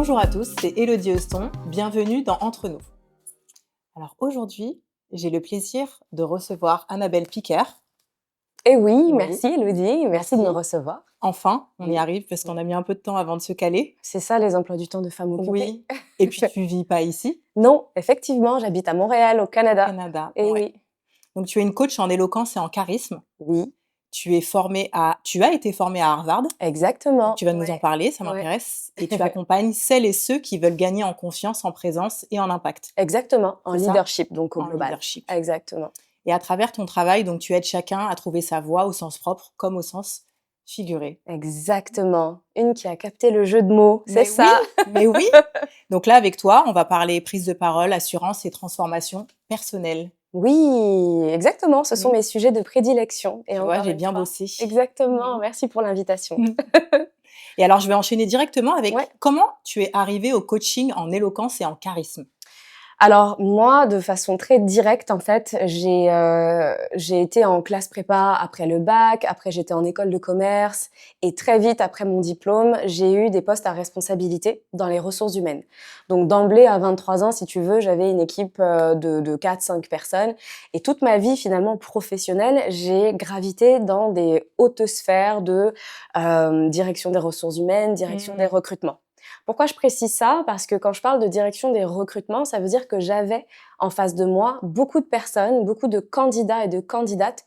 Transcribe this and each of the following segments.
Bonjour à tous, c'est Élodie Euston, bienvenue dans Entre nous. Alors aujourd'hui, j'ai le plaisir de recevoir Annabelle Piquer. Eh oui, Oui. merci Élodie, merci de me Merci. recevoir. Enfin, on y Oui. arrive parce qu'on a mis un peu de temps avant de se caler. C'est ça les emplois du temps de femmes occupées. Oui. Et puis tu vis pas ici, Non, effectivement, j'habite à Montréal, au au Canada. Canada. Eh Ouais. oui. Donc tu es une coach en éloquence et en charisme. Oui, Tu as été formée à Harvard. exactement. Tu vas nous en parler, ça Ouais. m'intéresse. Et tu accompagnes celles et ceux qui veulent gagner en confiance, en présence et en impact. Exactement, en C'est ça leadership, donc au En global. leadership. Exactement. Et à travers ton travail, donc tu aides chacun à trouver sa voie au sens propre comme au sens figuré. Exactement. Une qui a capté le jeu de mots, c'est Mais ça. oui, mais oui. Donc là, avec toi, on va parler prise de parole, assurance et transformation personnelle. Oui, exactement, ce sont Mmh. mes sujets de prédilection. Et Tu vois, encore j'ai une bien fois. bossé. Exactement, Mmh. merci pour l'invitation. Mmh. Et alors, je vais enchaîner directement avec Ouais. comment tu es arrivée au coaching en éloquence et en charisme. Alors moi, de façon très directe, en fait, j'ai été en classe prépa après le bac, après j'étais en école de commerce et très vite après mon diplôme, j'ai eu des postes à responsabilité dans les ressources humaines. Donc d'emblée, à 23 ans, si tu veux, j'avais une équipe de 4-5 personnes et toute ma vie finalement professionnelle, j'ai gravité dans des hautes sphères de direction des ressources humaines, direction des recrutements. Pourquoi je précise ça? Parce que quand je parle de direction des recrutements, ça veut dire que j'avais en face de moi beaucoup de personnes, beaucoup de candidats et de candidates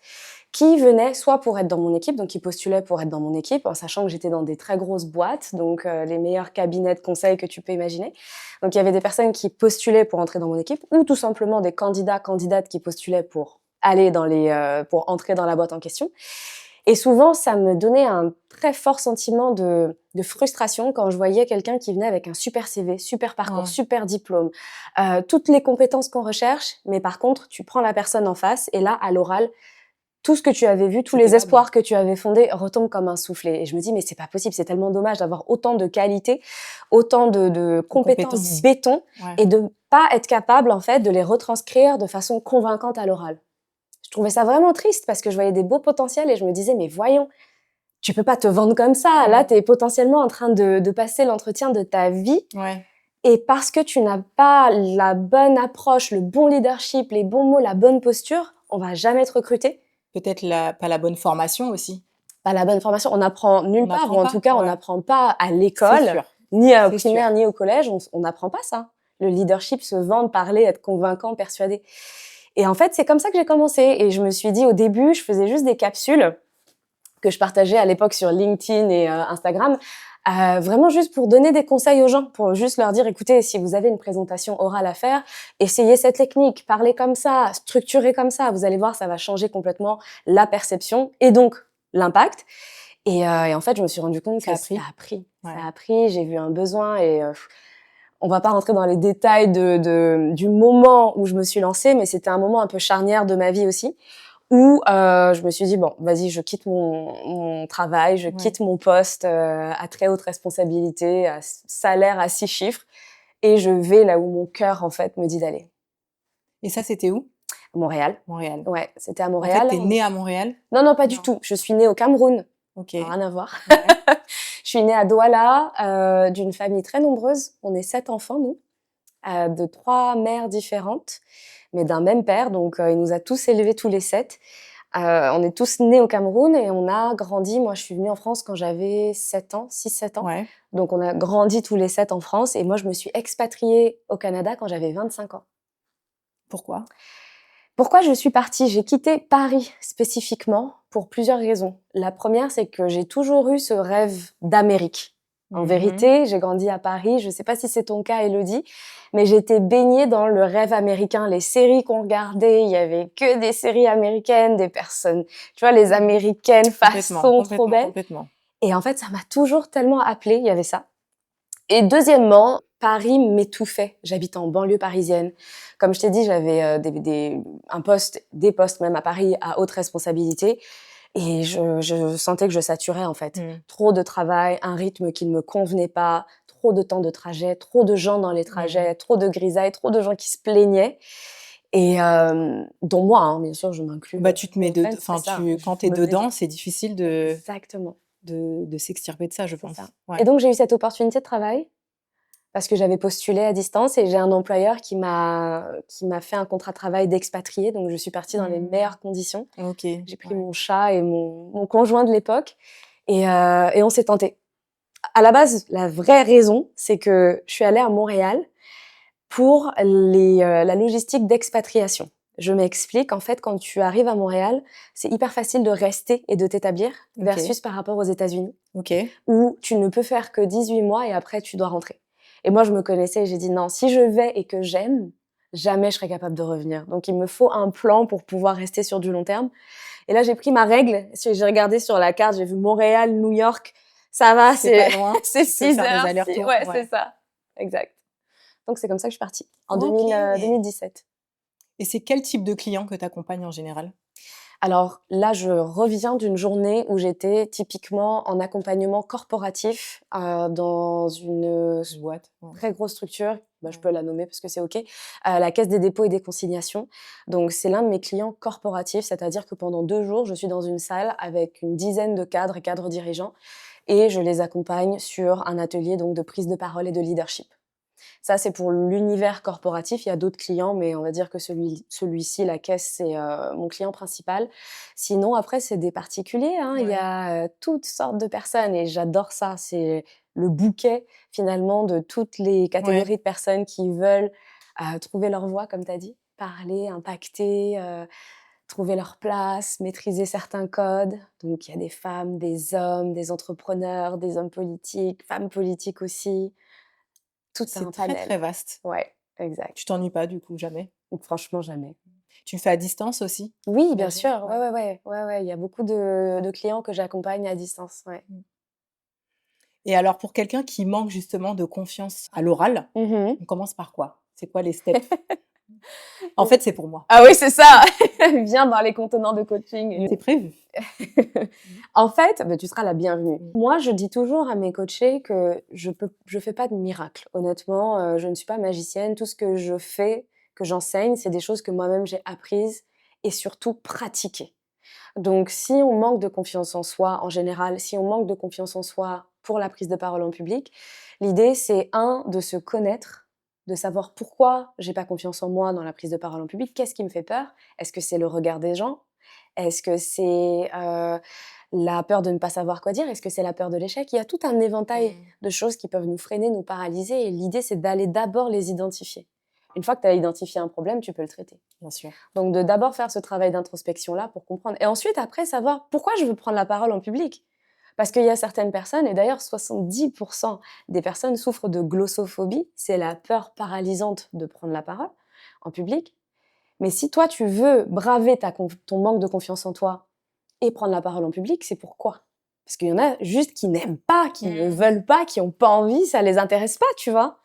qui venaient soit pour être dans mon équipe, donc qui postulaient pour être dans mon équipe, en sachant que j'étais dans des très grosses boîtes, donc les meilleurs cabinets de conseil que tu peux imaginer. Donc il y avait des personnes qui postulaient pour entrer dans mon équipe, ou tout simplement des candidats, candidates qui postulaient pour aller pour entrer dans la boîte en question. Et souvent, ça me donnait un très fort sentiment de frustration quand je voyais quelqu'un qui venait avec un super CV, super parcours, super diplôme, toutes les compétences qu'on recherche, mais par contre, tu prends la personne en face et là, à l'oral, tout ce que tu avais vu, tous C'était les pas espoirs que tu avais fondés retombent comme un soufflet. Et je me dis, mais c'est pas possible, c'est tellement dommage d'avoir autant de qualités, autant de compétences béton et de pas être capable, en fait, de les retranscrire de façon convaincante à l'oral. Je trouvais ça vraiment triste parce que je voyais des beaux potentiels et je me disais, mais voyons, tu peux pas te vendre comme ça. Là, tu es potentiellement en train de passer l'entretien de ta vie. Ouais. Et parce que tu n'as pas la bonne approche, le bon leadership, les bons mots, la bonne posture, on va jamais te recruter. Peut-être pas la bonne formation aussi. Pas la bonne formation. On apprend nulle part, ou en tout cas, on n'apprend pas à C'est l'école, sûr. ni au C'est primaire, sûr. ni au collège. On n'apprend pas ça. Le leadership, se vendre, parler, être convaincant, persuadé. Et en fait, c'est comme ça que j'ai commencé. Et je me suis dit, au début, je faisais juste des capsules que je partageais à l'époque sur LinkedIn et Instagram, vraiment juste pour donner des conseils aux gens, pour juste leur dire, écoutez, si vous avez une présentation orale à faire, essayez cette technique, parlez comme ça, structurez comme ça, vous allez voir, ça va changer complètement la perception et donc l'impact. Et en fait, je me suis rendu compte que ça a pris. Ouais. Ça a pris, j'ai vu un besoin et on va pas rentrer dans les détails du moment où je me suis lancée, mais c'était un moment un peu charnière de ma vie aussi, où je me suis dit, bon, vas-y, je quitte mon travail, je quitte mon poste à très haute responsabilité, à salaire à 6 chiffres, et je vais là où mon cœur, en fait, me dit d'aller. Et ça, c'était où? Montréal. Montréal. Ouais, c'était à En Montréal. fait, t'es née à Montréal? Non, pas du tout. Je suis née au Cameroun. Ok. Rien à voir. Ouais. Je suis née à Douala, d'une famille très nombreuse. On est 7 enfants, nous, de 3 mères différentes, mais d'un même père. Donc, il nous a tous élevés tous les 7. On est tous nés au Cameroun et on a grandi. Moi, je suis venue en France quand j'avais 7 ans, 6-7 ans. Ouais. Donc, on a grandi tous les 7 en France. Et moi, je me suis expatriée au Canada quand j'avais 25 ans. Pourquoi? Pourquoi je suis partie? J'ai quitté Paris spécifiquement pour plusieurs raisons. La première, c'est que j'ai toujours eu ce rêve d'Amérique. En vérité, j'ai grandi à Paris. Je ne sais pas si c'est ton cas, Élodie, mais j'étais baignée dans le rêve américain. Les séries qu'on regardait, il y avait que des séries américaines, des personnes, tu vois, les américaines façon trop belle. Complètement. Et en fait, ça m'a toujours tellement appelée, il y avait ça. Et deuxièmement, Paris m'étouffait. J'habite en banlieue parisienne. Comme je t'ai dit, j'avais des postes même à Paris à haute responsabilité. Et je sentais que je saturais, en fait. Trop de travail, un rythme qui ne me convenait pas, trop de temps de trajet, trop de gens dans les trajets, trop de grisailles, trop de gens qui se plaignaient. Et dont moi, hein, bien sûr, je m'inclus. Bah, tu te mets quand t'es dedans, c'est difficile Exactement. de s'extirper de ça, je pense. Ça. Ouais. Et donc, j'ai eu cette opportunité de travail parce que j'avais postulé à distance et j'ai un employeur qui m'a fait un contrat de travail d'expatrié, donc je suis partie dans les Mmh. meilleures conditions. OK, J'ai pris ouais. mon chat et mon conjoint de l'époque et on s'est tenté. À la base, la vraie raison, c'est que je suis allée à Montréal pour la logistique d'expatriation. Je m'explique, en fait, quand tu arrives à Montréal, c'est hyper facile de rester et de t'établir OK, versus par rapport aux États-Unis, OK. où tu ne peux faire que 18 mois et après tu dois rentrer. Et moi, je me connaissais et j'ai dit non, si je vais et que j'aime, jamais je serai capable de revenir. Donc, il me faut un plan pour pouvoir rester sur du long terme. Et là, j'ai pris ma règle. J'ai regardé sur la carte, j'ai vu Montréal, New York. Ça va, C'est pas loin, c'est tu peux 6 faire des heures. allers-retours, Ouais, c'est ouais. ça. Exact. Donc, c'est comme ça que je suis partie en OK, 2017. et c'est quel type de client que tu accompagnes en général? Alors là, je reviens d'une journée où j'étais typiquement en accompagnement corporatif dans une Boîte, ouais. très grosse structure. Bah, je Ouais. peux la nommer parce que c'est OK. La Caisse des dépôts et des consignations. Donc, c'est l'un de mes clients corporatifs, c'est-à-dire que pendant 2 jours, je suis dans une salle avec une dizaine de cadres et cadres dirigeants et je les accompagne sur un atelier donc de prise de parole et de leadership. Ça, c'est pour l'univers corporatif. Il y a d'autres clients, mais on va dire que celui-ci, la caisse, c'est mon client principal. Sinon, après, c'est des particuliers, hein. Il y Ouais. a toutes sortes de personnes et j'adore ça. C'est le bouquet, finalement, de toutes les Ouais. catégories de personnes qui veulent trouver leur voix, comme tu as dit, parler, impacter, trouver leur place, maîtriser certains codes. Donc, il y a des femmes, des hommes, des entrepreneurs, des hommes politiques, femmes politiques aussi. Tout un C'est très, panel. très vaste. Ouais, exact. Tu t'ennuies pas du coup, jamais? Donc franchement, jamais. Tu le fais à distance aussi, Oui, bien j'imagine? sûr. Ouais, Ouais. ouais, ouais. Ouais, ouais, il y a beaucoup de clients que j'accompagne à distance, ouais. Mmh. Et alors pour quelqu'un qui manque justement de confiance à l'oral, Mmh. on commence par quoi? C'est quoi les steps? En fait, c'est pour moi. Ah oui, c'est ça! Viens dans les contenants de coaching. C'est prévu. Mmh. En fait, bah, tu seras la bienvenue. Mmh. Moi, je dis toujours à mes coachés que je fais pas de miracle. Honnêtement, je ne suis pas magicienne. Tout ce que je fais, que j'enseigne, c'est des choses que moi-même j'ai apprises et surtout pratiquées. Donc, si on manque de confiance en soi, en général, si on manque de confiance en soi pour la prise de parole en public, l'idée, c'est de se connaître, de savoir pourquoi j'ai pas confiance en moi dans la prise de parole en public, qu'est-ce qui me fait peur? Est-ce que c'est le regard des gens? Est-ce que c'est la peur de ne pas savoir quoi dire? Est-ce que c'est la peur de l'échec? Il y a tout un éventail Mmh. de choses qui peuvent nous freiner, nous paralyser, et l'idée, c'est d'aller d'abord les identifier. Une fois que tu as identifié un problème, tu peux le traiter. Bien sûr. Donc de d'abord faire ce travail d'introspection-là pour comprendre. Et ensuite, après, savoir pourquoi je veux prendre la parole en public. Parce qu'il y a certaines personnes, et d'ailleurs 70% des personnes souffrent de glossophobie, c'est la peur paralysante de prendre la parole en public. Mais si toi, tu veux braver ton manque de confiance en toi et prendre la parole en public, c'est pourquoi? Parce qu'il y en a juste qui n'aiment pas, qui ne Mmh. veulent pas, qui n'ont pas envie, ça les intéresse pas, tu vois?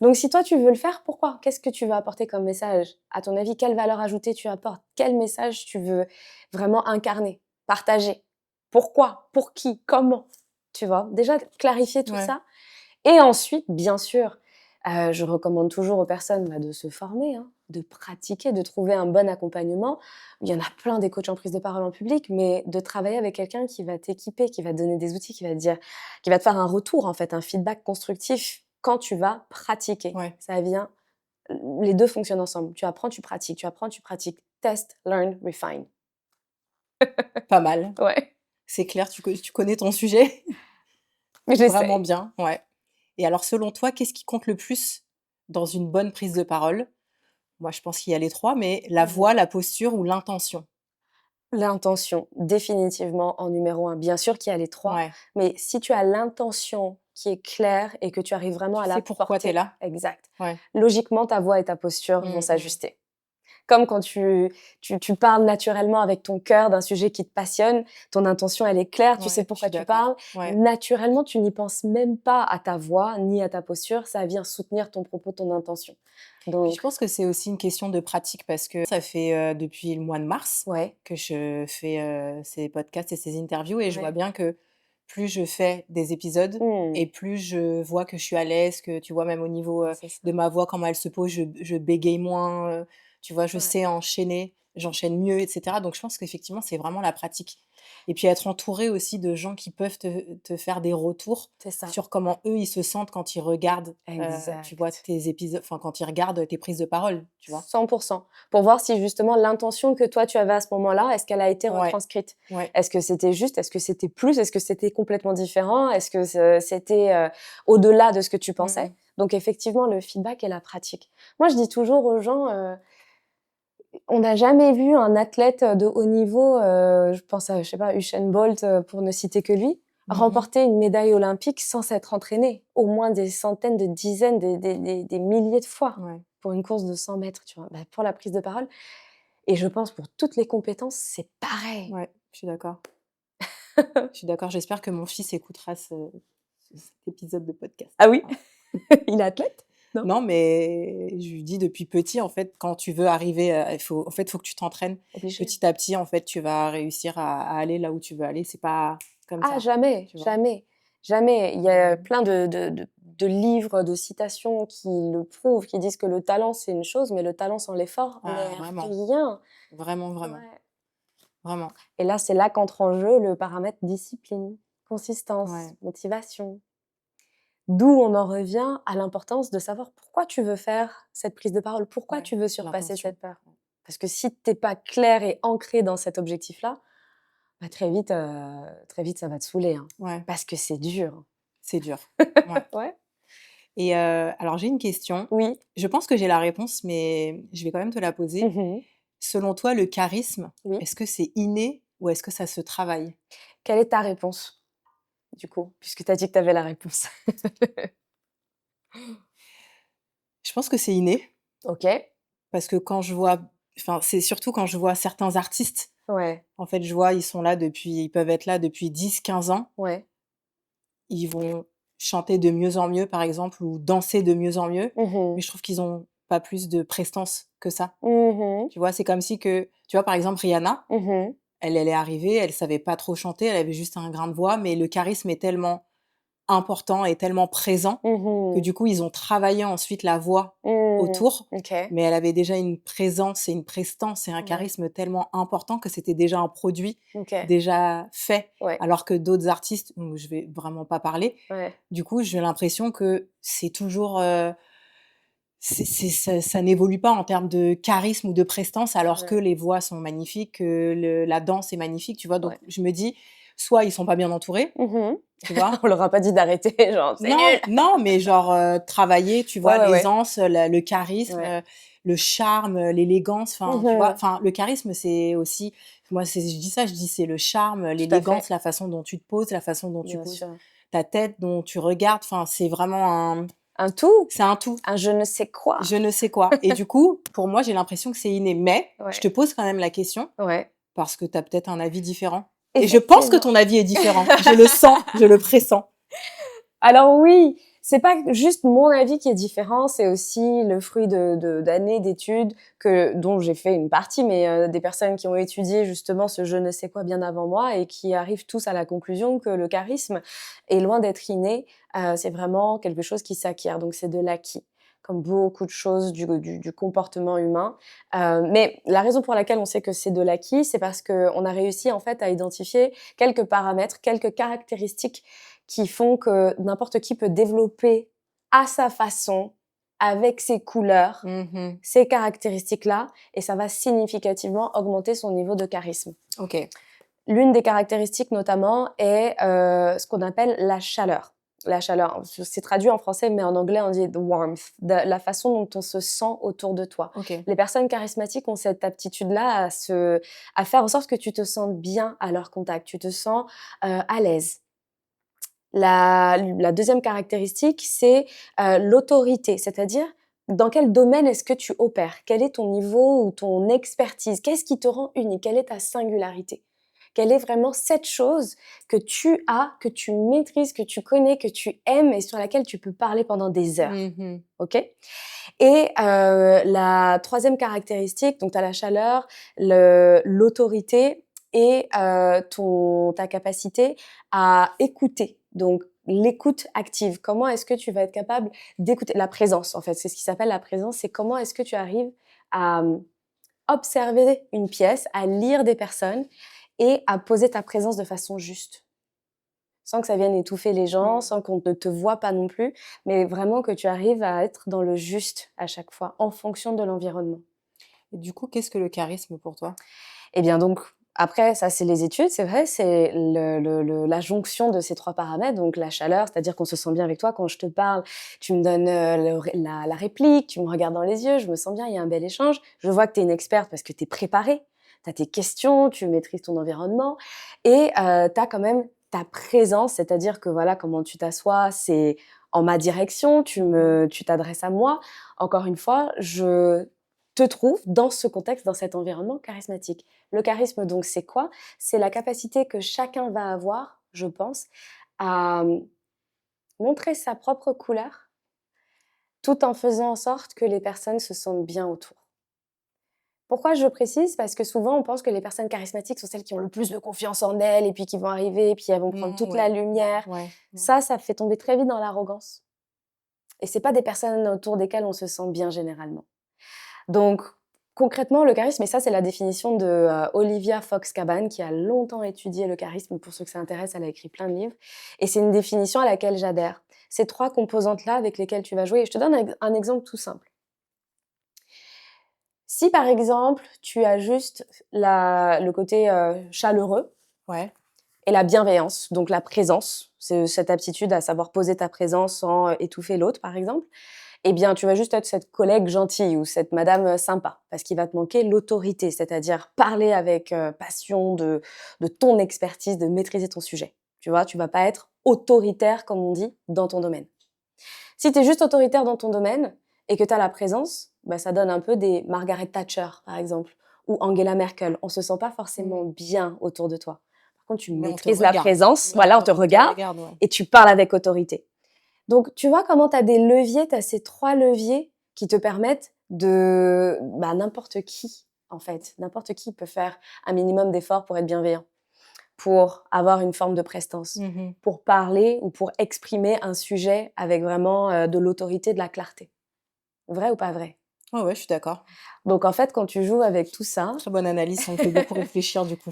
Donc si toi tu veux le faire, pourquoi? Qu'est-ce que tu vas apporter comme message? À ton avis, quelle valeur ajoutée tu apportes? Quel message tu veux vraiment incarner, partager? Pourquoi? Pour qui? Comment? Tu vois? Déjà clarifier tout Ouais. ça et ensuite, bien sûr, je recommande toujours aux personnes, bah, de se former, hein, de pratiquer, de trouver un bon accompagnement. Il y en a plein des coachs en prise de parole en public, mais de travailler avec quelqu'un qui va t'équiper, qui va te donner des outils, qui va te faire un retour en fait, un feedback constructif quand tu vas pratiquer. Ouais. Ça vient les 2 fonctionnent ensemble. Tu apprends, tu pratiques, tu apprends, tu pratiques. Test, learn, refine. Pas mal. Ouais, C'est clair, tu connais ton sujet vraiment j'essaye. bien, ouais. Et alors selon toi, qu'est-ce qui compte le plus dans une bonne prise de parole? Moi, je pense qu'il y a les 3, mais la Mmh. voix, la posture ou l'intention? L'intention, définitivement en numéro 1. Bien sûr qu'il y a les 3, Ouais. mais si tu as l'intention qui est claire et que tu arrives vraiment Tu à sais la pourquoi tu es porter là? exact, Ouais. logiquement, ta voix et ta posture vont Mmh mh. s'ajuster. Comme quand tu parles naturellement avec ton cœur d'un sujet qui te passionne, ton intention, elle est claire, tu sais Ouais, je pourquoi suis tu d'accord. parles. Ouais. Naturellement, tu n'y penses même pas à ta voix ni à ta posture, ça vient soutenir ton propos, ton intention. Puis je Donc pense que c'est aussi une question de pratique parce que ça fait, depuis le mois de mars ouais, que je fais, ces podcasts et ces interviews et je vois ouais. bien que plus je fais des épisodes Mmh. et plus je vois que je suis à l'aise, que tu vois même au niveau, C'est ça. de ma voix, comment elle se pose, je bégaye moins, tu vois? Je Ouais. sais enchaîner j'enchaîne mieux, et cetera. Donc je pense qu'effectivement, c'est vraiment la pratique. Et puis être entouré aussi de gens qui peuvent te faire des retours C'est ça. sur comment eux, ils se sentent quand ils regardent, tu vois, Exact. tes épisodes, enfin, quand ils regardent tes prises de parole, tu vois? 100%. Pour voir si justement l'intention que toi tu avais à ce moment-là, est-ce qu'elle a été Ouais, retranscrite? ouais. Est-ce que c'était juste? Est-ce que c'était plus? Est-ce que c'était complètement différent? Est-ce que c'était au-delà de ce que tu pensais? Mmh. Donc effectivement, le feedback et la pratique. Moi, je dis toujours aux gens, on n'a jamais vu un athlète de haut niveau, je pense à, je sais pas, Usain Bolt, pour ne citer que lui, Mmh. remporter une médaille olympique sans s'être entraîné. Au moins des centaines, des dizaines, des milliers de fois Ouais, pour une course de 100 mètres, tu vois? Bah, pour la prise de parole et je pense pour toutes les compétences, c'est pareil. ouais, je suis d'accord. Je suis d'accord, j'espère que mon fils écoutera cet épisode de podcast. Ah oui? Voilà. Il est athlète? Non? Non, mais je lui dis depuis petit, en fait, quand tu veux arriver, faut que tu t'entraînes. Obligé. Petit à petit, en fait, tu vas réussir à aller là où tu veux aller. C'est pas comme Ah ça, jamais, tu vois? jamais, jamais. Il y a Mmh. plein de livres, de citations qui le prouvent, qui disent que le talent, c'est une chose, mais le talent sans l'effort n'est Ah, vraiment, rien. vraiment, vraiment, Ouais. vraiment. Et là, c'est là qu'entre en jeu le paramètre discipline, consistance, Ouais, motivation. D'où on en revient à l'importance de savoir pourquoi tu veux faire cette prise de parole, pourquoi ouais, tu veux surpasser l'intention. cette peur. Parce que si tu es pas clair et ancré dans cet objectif-là, bah, très vite, ça va te saouler, hein, Ouais, parce que c'est dur. c'est dur. Ouais. Ouais. Et alors j'ai une question. Oui. Je pense que j'ai la réponse, mais je vais quand même te la poser. Mmh. Selon toi, le charisme, Oui. est-ce que c'est inné ou est-ce que ça se travaille? Quelle est ta réponse, du coup? Puisque tu as dit que tu avais la réponse. Je pense que c'est inné OK. parce que quand je vois enfin, c'est surtout quand je vois certains artistes, Ouais, en fait, je vois, ils peuvent être là depuis 10, 15 ans. ouais. Ils vont chanter de mieux en mieux, par exemple, ou danser de mieux en mieux, Mmh mais mh. je trouve qu'ils ont pas plus de prestance que ça. Mmh. Tu vois? C'est comme si que tu vois, par exemple, Rihanna, Mmh. elle est arrivée, elle savait pas trop chanter, elle avait juste un grain de voix, mais le charisme est tellement important et tellement présent que Mmh. du coup, ils ont travaillé ensuite la voix Mmh. autour, OK. mais elle avait déjà une présence et une prestance et un Ouais. charisme tellement important que c'était déjà un produit OK. déjà fait. Ouais, Alors que d'autres artistes, où je vais vraiment pas parler, ouais, du coup, j'ai l'impression que c'est toujours, c'est ça n'évolue pas en termes de charisme ou de prestance alors que ouais, les voix sont magnifiques, que le la danse est magnifique, tu vois? Donc ouais. je me dis: «Soit ils sont pas bien entourés», Mmh. tu vois? On leur a pas dit d'arrêter, genre: «C'est Non, nul!» non, mais genre, travailler, tu Ouais, vois? ouais, ouais. L'aisance, le charisme, Ouais. le charme, l'élégance, enfin, tu vois? Mmh. Enfin, le charisme, c'est aussi moi, c'est je dis ça, je dis: «C'est le charme, Tout à fait, l'élégance, la façon dont tu te poses, la façon dont tu bien poses sûr. ta tête, dont tu regardes», enfin, c'est vraiment Un tout, c'est un tout, un je ne sais quoi. je ne sais quoi et du coup, pour moi, j'ai l'impression que c'est inné, mais je Ouais, te pose quand même la question ouais. parce que tu as peut-être un avis différent et je pense que Effectivement. ton avis est différent. Je le sens, je le pressens. Alors oui, c'est pas juste mon avis qui est différent, c'est aussi le fruit de d'années d'études dont j'ai fait une partie, mais des personnes qui ont étudié justement ce je ne sais quoi bien avant moi et qui arrivent tous à la conclusion que le charisme est loin d'être inné, c'est vraiment quelque chose qui s'acquiert, donc c'est de l'acquis, comme beaucoup de choses du comportement humain. Mais la raison pour laquelle on sait que c'est de l'acquis, c'est parce qu'on a réussi en fait à identifier quelques paramètres, quelques caractéristiques qui font que n'importe qui peut développer à sa façon, avec ses couleurs, Mmh. ces caractéristiques-là, et ça va significativement augmenter son niveau de charisme. OK. L'une des caractéristiques notamment est ce qu'on appelle la chaleur. La chaleur, c'est traduit en français, mais en anglais on dit the warmth, la façon dont on se sent autour de toi. OK. Les personnes charismatiques ont cette aptitude-là à faire en sorte que tu te sentes bien à leur contact, tu te sens à l'aise. La deuxième caractéristique, c'est, l'autorité, c'est-à-dire dans quel domaine est-ce que tu opères? Quel est ton niveau ou ton expertise? Qu'est-ce qui te rend unique? Quelle est ta singularité? Quelle est vraiment cette chose que tu as, que tu maîtrises, que tu connais, que tu aimes et sur laquelle tu peux parler pendant des heures? Mmh. OK? Et la troisième caractéristique, donc tu as la chaleur, l'autorité et ta capacité à écouter. Donc l'écoute active. Comment est-ce que tu vas être capable d'écouter? La présence, en fait, c'est ce qui s'appelle la présence, c'est comment est-ce que tu arrives à observer une pièce, à lire des personnes et à poser ta présence de façon juste. Sans que ça vienne étouffer les gens, Mmh. sans qu'on ne te voit pas non plus, mais vraiment que tu arrives à être dans le juste à chaque fois, en fonction de l'environnement. Et du coup, qu'est-ce que le charisme pour toi? Et bien donc, après, ça c'est les études, c'est vrai, c'est la jonction de ces 3 paramètres, donc la chaleur, c'est-à-dire qu'on se sent bien avec toi. Quand je te parle, tu me donnes, la réplique, tu me regardes dans les yeux, je me sens bien, il y a un bel échange. Je vois que tu es une experte parce que tu es préparée, tu as tes questions, tu maîtrises ton environnement et tu as quand même ta présence, c'est-à-dire que voilà, comment tu t'assois, c'est en ma direction, tu t'adresses à moi. Encore une fois, je te trouve dans ce contexte, dans cet environnement charismatique. Le charisme, donc, c'est quoi? C'est la capacité que chacun va avoir, je pense, à montrer sa propre couleur, tout en faisant en sorte que les personnes se sentent bien autour. Pourquoi je précise? Parce que souvent, on pense que les personnes charismatiques sont celles qui ont le plus de confiance en elles et puis qui vont arriver et puis elles vont prendre Mmh, toute la ouais. lumière. Ouais. Mmh. Ça fait tomber très vite dans l'arrogance. Et c'est pas des personnes autour desquelles on se sent bien généralement. Donc, concrètement, le charisme, et ça, c'est la définition de Olivia Fox-Cabane, qui a longtemps étudié le charisme. Pour ceux que ça intéresse, elle a écrit plein de livres. Et c'est une définition à laquelle j'adhère. Ces 3 composantes-là avec lesquelles tu vas jouer. Et je te donne un exemple tout simple. Si, par exemple, tu as juste le côté chaleureux Ouais. et la bienveillance, donc la présence, c'est cette aptitude à savoir poser ta présence sans étouffer l'autre, par exemple, eh bien, tu vas juste être cette collègue gentille ou cette madame sympa, parce qu'il va te manquer l'autorité, c'est-à-dire parler avec passion de ton expertise, de maîtriser ton sujet. Tu vois, tu vas pas être autoritaire, comme on dit, dans ton domaine. Si tu es juste autoritaire dans ton domaine et que tu as la présence, bah, ça donne un peu des Margaret Thatcher, par exemple, ou Angela Merkel. On se sent pas forcément Mmh. bien autour de toi. Par contre, tu Mais on te maîtrises la regarde. présence, Mais voilà, on te on te regarde regarde, ouais. et tu parles avec autorité. Donc, tu vois comment tu as des leviers, tu as ces 3 leviers qui te permettent de n'importe qui, en fait. N'importe qui peut faire un minimum d'efforts pour être bienveillant, pour avoir une forme de prestance, Mmh. pour parler ou pour exprimer un sujet avec vraiment, de l'autorité, de la clarté. Vrai ou pas vrai? Ouais, ouais, je suis d'accord. Donc en fait, quand tu joues avec tout ça, Très bonne analyse, ça me fait beaucoup réfléchir du coup.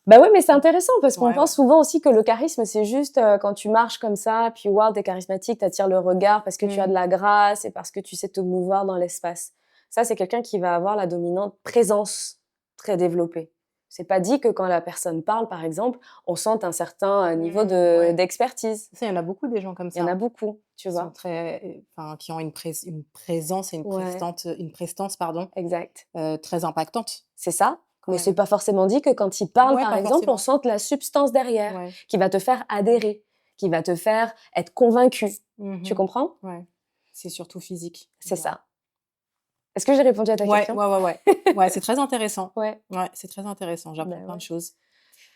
bah, oui, mais c'est intéressant parce qu'on Ouais, ouais. pense souvent aussi que le charisme, c'est juste, quand tu marches comme ça, puis waouh, tu es charismatique, tu attires le regard parce que tu as de Mmh. la grâce et parce que tu sais te mouvoir dans l'espace. Ça, c'est quelqu'un qui va avoir la dominante présence très développée. C'est pas dit que quand la personne parle, par exemple, on sente un certain, niveau Mmh, ouais. d'expertise. Ça, il y en a beaucoup des gens comme Il y en ça, a hein, beaucoup, tu qui sont vois? très enfin, qui ont une présence et Ouais, une prestance, pardon, exact. très impactante C'est ça, quand mais c'est même. pas forcément dit que quand il parle, Ouais, par pas exemple, on forcément. sente la substance derrière, Ouais. qui va te faire adhérer, qui va te faire être convaincu. Tu Mmh. comprends? Ouais. C'est surtout physique, je C'est dirais. ça. Est-ce que j'ai répondu à ta Ouais, question? ouais, ouais, ouais. Ouais, c'est très intéressant. Ouais, Ouais, c'est très intéressant, bah, j'apprends plein de ouais. choses.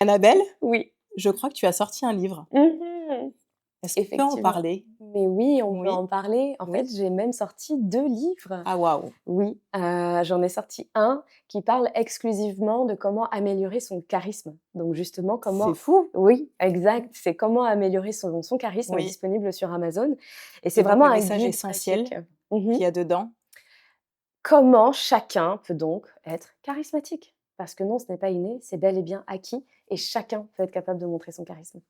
Annabelle, Oui. je crois que tu as sorti un livre. Mmh. Est-ce qu'on peut en Effectivement. parler? Mais oui, on peut Oui? en parler. En fait, Oui? j'ai même sorti 2 livres. Ah waouh! Oui, j'en ai sorti un qui parle exclusivement de comment améliorer son charisme. Donc justement, C'est comment fou! oui, exact, c'est comment améliorer son charisme, Oui, disponible sur Amazon et c'est et donc vraiment le un message guide essentiel pratique. Mmh. qu'il y a dedans? Comment chacun peut donc être charismatique? Parce que non, ce n'est pas inné, c'est bel et bien acquis et chacun peut être capable de montrer son charisme.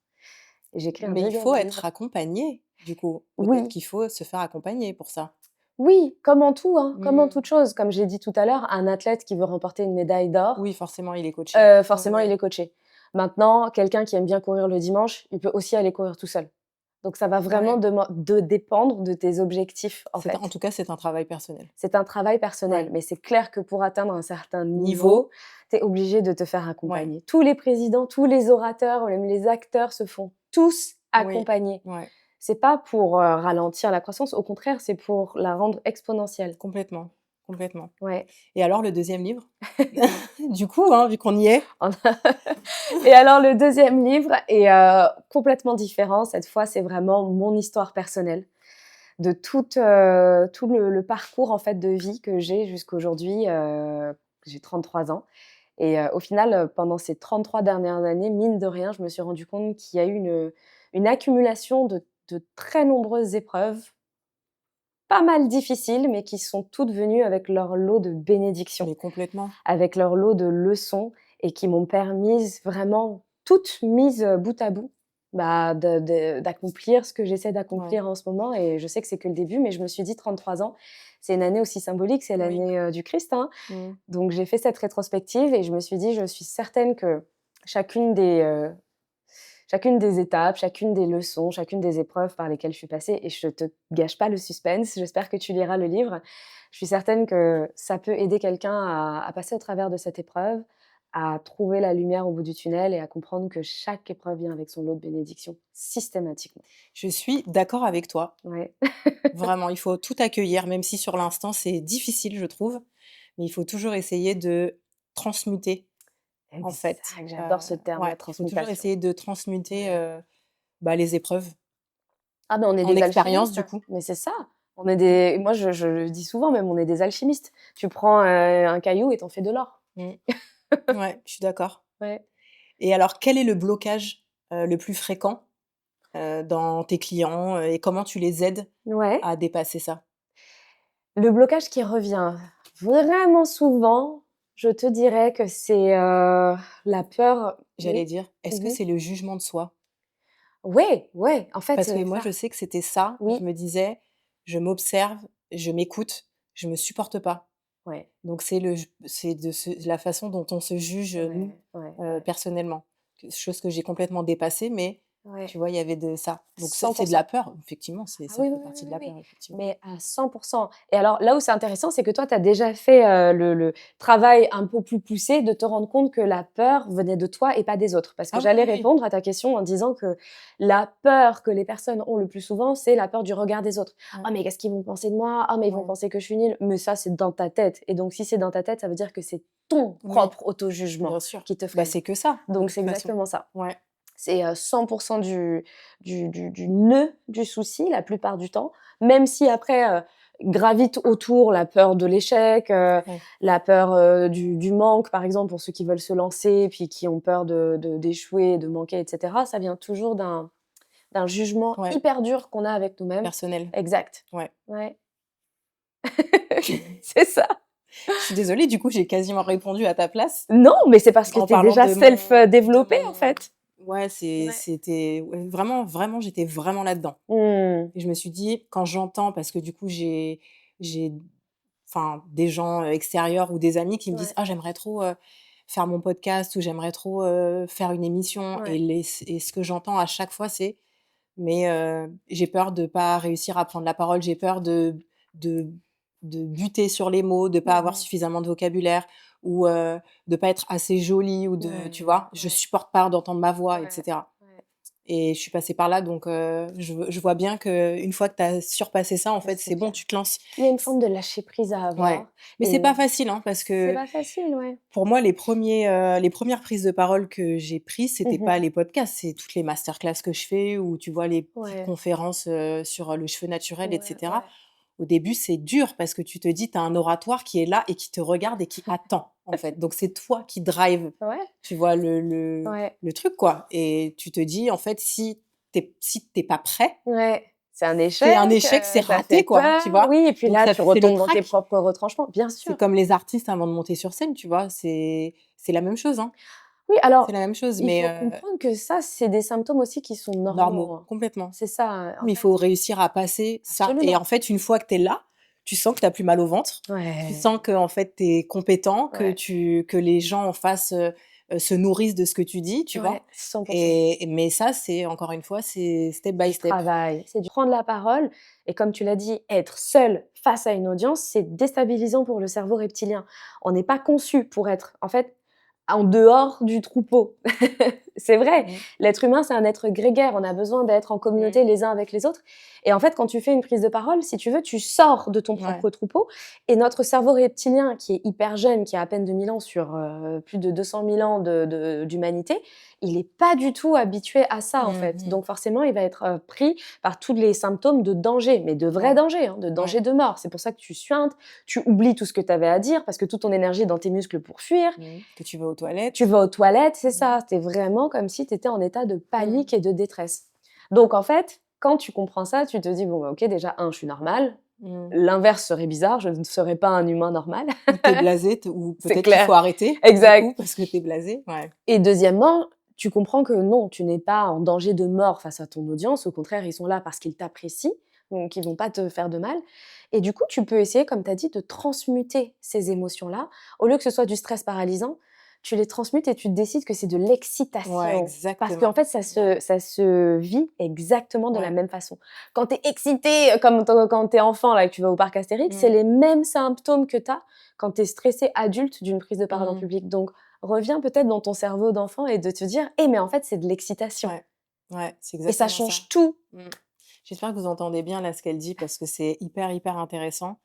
Et j'ai écrit un Mais il faut deuxième être livre. accompagné, du coup. Peut-être Oui. qu'il faut se faire accompagner pour ça. Oui, comme en tout, hein, comme en Mmh. toute chose. Comme j'ai dit tout à l'heure, un athlète qui veut remporter une médaille d'or, Oui, forcément, il est coaché. Ouais, forcément, il ouais. est coaché. Maintenant, quelqu'un qui aime bien courir le dimanche, il peut aussi aller courir tout seul. Donc ça va vraiment Ouais. dépendre de tes objectifs, en En fait. tout cas, c'est un travail personnel. C'est un travail personnel, Ouais. mais c'est clair que pour atteindre un certain niveau, Niveau? tu es obligé de te faire Ouais. accompagner. Tous les présidents, tous les orateurs, même les acteurs se font tous Oui. accompagner. Ouais. C'est pas pour, ralentir la croissance, au contraire, c'est pour la rendre exponentielle. Complètement, complètement. Ouais. Et alors le deuxième livre? Du coup, hein, vu qu'on y est? On a et alors le deuxième livre est, complètement différent. Cette fois, c'est vraiment mon histoire personnelle de tout le parcours, en fait, de vie que j'ai jusqu'aujourd'hui, j'ai 33 ans et au final, pendant ces 33 dernières années, mine de rien, je me suis rendu compte qu'il y a eu une accumulation de très nombreuses épreuves pas mal difficiles, mais qui sont toutes venues avec leur lot de bénédictions, Mais complètement. avec leur lot de leçons et qui m'ont permis vraiment, toutes mises bout à bout, bah, d'accomplir ce que j'essaie Ouais. d'accomplir en ce moment. Et je sais que c'est que le début, mais je me suis dit 33 ans, c'est une année aussi symbolique, c'est Oui. l'année du Christ, hein. Mmh. Donc j'ai fait cette rétrospective et je me suis dit, je suis certaine que chacune des, euh, chacune des étapes, chacune des leçons, chacune des épreuves par lesquelles je suis passée, et je te gâche pas le suspense, j'espère que tu liras le livre. Je suis certaine que ça peut aider quelqu'un à passer au travers de cette épreuve, à trouver la lumière au bout du tunnel et à comprendre que chaque épreuve vient avec son lot de bénédictions, systématiquement. Je suis d'accord avec toi. Ouais. Vraiment, il faut tout accueillir, même si sur l'instant, c'est difficile, je trouve. Mais il faut toujours essayer de transmuter, en Exact, fait. j'adore ce terme, Ouais, la il faut toujours transmutation. essayer de transmuter, Ouais. les épreuves Ah ben on est en des expérience, alchimistes, du coup. mais c'est ça. On est des moi je le dis souvent même, on est des alchimistes. Tu prends, un caillou et tu en fais de l'or. Mmh. Ouais, je suis d'accord. Ouais. Et alors, quel est le blocage, le plus fréquent, dans tes clients, et comment tu les aides Ouais. à dépasser ça? Le blocage qui revient vraiment souvent, je te dirais que c'est, la peur. J'allais Oui? dire, est-ce que Mmh. c'est le jugement de soi? Ouais, ouais, en fait, Parce que moi, ça je sais que c'était ça. Je oui, me disais: «Je m'observe, je m'écoute, je me supporte pas». ouais, Donc c'est la façon dont on se juge, nous, ouais, ouais, ouais, personnellement. Chose que j'ai complètement dépassée, mais tu ouais, vois, il y avait de ça. Donc ça, 100. c'est de la peur, effectivement, Ah ça oui, oui, fait oui, partie oui, de oui, la oui, peur, effectivement. mais à 100. Et alors là où c'est intéressant, c'est que toi, tu as déjà fait, le travail un peu plus poussé de te rendre compte que la peur venait de toi et pas des autres. Parce que Ah oui, j'allais oui, oui. répondre à ta question en disant que la peur que les personnes ont le plus souvent, c'est la peur du regard des autres. Mmh. «Oh mais qu'est-ce qu'ils vont penser de moi? Oh mais ils vont Ouais. penser que je suis nulle». Mais ça, c'est dans ta tête, et donc si c'est dans ta tête, ça veut dire que c'est ton Oui, propre auto-jugement bien sûr. qui te Bah, freine. c'est que ça, de Donc c'est toute façon. exactement ça. Ouais. C'est, 100 du nœud du souci la plupart du temps, même si après, gravite autour la peur de l'échec, Ouais. la peur, du manque, par exemple, pour ceux qui veulent se lancer, puis qui ont peur d'échouer, de manquer, et cetera. Ça vient toujours d'un jugement Ouais, hyper dur qu'on a avec nous-mêmes. personnel. Exact. Ouais. Ouais. C'est ça. Je suis désolée, du coup, j'ai quasiment répondu à ta place Non, mais c'est parce que en tu es parlant déjà de développée, en mon fait. ouais, Ouais. c'était ouais, vraiment, vraiment, j'étais vraiment là-dedans. Mmh. Et je me suis dit, quand j'entends parce que du coup, j'ai enfin, des gens, extérieurs ou des amis qui me disent: Ouais, «Ah, j'aimerais trop, faire mon podcast» ou «J'aimerais trop, faire une émission» ouais. et ce que j'entends à chaque fois, c'est: «Mais, j'ai peur de pas réussir à prendre la parole, j'ai peur de de buter sur les mots, de pas avoir Mmh. suffisamment de vocabulaire ou, de pas être assez jolie ou de» tu Ouais, vois? «Je ouais, supporte pas d'entendre ma voix» et ouais, cetera. ouais. Et je suis passée par là, donc je vois bien qu'une fois que tu as surpassé ça, en Bah, fait, c'est c'est bon, bien. tu te lances. Il y a une C forme de lâcher prise à Ouais, avoir, mais c'est et pas facile, hein, parce c'est que pas facile, ouais. pour moi, les premières prises de parole que j'ai prises, c'était Mmh. pas les podcasts, c'est toutes les masterclass que je fais ou tu vois les petites Ouais, conférences, sur, le cheveu naturel et ouais, cetera. ouais. Au début, c'est dur parce que tu te dis, tu as un oratoire qui est là et qui te regarde et qui attend, en fait. Donc c'est toi qui drive, Ouais, tu vois, ouais, le truc, quoi, et tu te dis, en fait, si tu pas prêt, ouais. C'est un c'est échec, un échec, c'est ça fait raté, quoi, peur, tu vois? oui, et puis Donc là, ça tu c'est le retombes dans tes trac. propres retranchements, bien C'est sûr. comme les artistes avant de monter sur scène, tu vois? C'est la même chose, hein. Oui, C'est alors, la même chose, il mais faut comprendre que ça, c'est des symptômes aussi qui sont normaux, normaux, hein. complètement. C'est ça, en Mais il fait, faut réussir à passer ça et absolument. en fait, une fois que tu es là, tu sens que tu as plus mal au ventre. Tu Ouais, sens qu'en fait, tu es compétent, ouais, que les gens en face, se nourrissent de ce que tu dis, tu ouais, vois? 100. Et mais ça, c'est encore une fois, c'est step by Du step. travail, c'est du prendre la parole, et comme tu l'as dit, être seul face à une audience, c'est déstabilisant pour le cerveau reptilien. On n'est pas conçu pour être, en fait, en dehors du troupeau. C'est vrai, Mmh. l'être humain, c'est un être grégaire, on a besoin d'être en Mmh. communauté les uns avec les autres, et en fait, quand tu fais une prise de parole, si tu veux, tu sors de ton Ouais. propre troupeau, et notre cerveau reptilien, qui est hyper jeune, qui a à peine 2000 ans sur, plus de 200 000 ans d'humanité, il est pas du tout habitué à ça, en Mmh fait. mh. Donc forcément, il va être, pris par tous les symptômes de danger, mais de vrais Ouais, dangers, hein, de ouais. danger de mort. C'est pour ça que tu suintes, tu oublies tout ce que tu avais à dire parce que toute ton énergie est dans tes muscles pour fuir. Mmh. Que tu vas aux Tu toilettes. vas aux toilettes, c'est Mmh. ça. Tu vraiment comme si tu étais en état de Mmh. panique et de détresse. Donc en fait, quand tu comprends ça, tu te dis: «Bon, bah, OK, déjà 1, je suis normale, Mmh. L'inverse serait bizarre, je ne serais pas un humain normal. Ou tu es blasé, ou C'est peut-être qu'il clair. faut arrêter, du Exact. coup, parce que tu es blasé. Ouais. Et deuxièmement, tu comprends que non, tu n'es pas en danger de mort face à ton audience. Au contraire, ils sont là parce qu'ils t'apprécient, donc ils vont pas te faire de mal. Et du coup, tu peux essayer, comme tu as dit, de transmuter ces émotions-là. Au lieu que ce soit du stress paralysant, tu les transmutes et tu décides que c'est de Ouais, l'excitation. Parce qu'en exactement. fait, ça se vit exactement de la Ouais. même façon. Quand tu es excité, comme quand tu es enfant là, et que tu vas au parc Astérix, c'est les mêmes symptômes que tu as quand tu es stressé adulte d'une prise de parole en Mmh. public. Donc, reviens peut-être dans ton cerveau d'enfant et de te dire: «Eh mais en fait, c'est de l'excitation» Ouais. Ouais, c'est et ça exactement ça. change tout. Mmh. J'espère que vous entendez bien là ce qu'elle dit parce que c'est hyper, hyper intéressant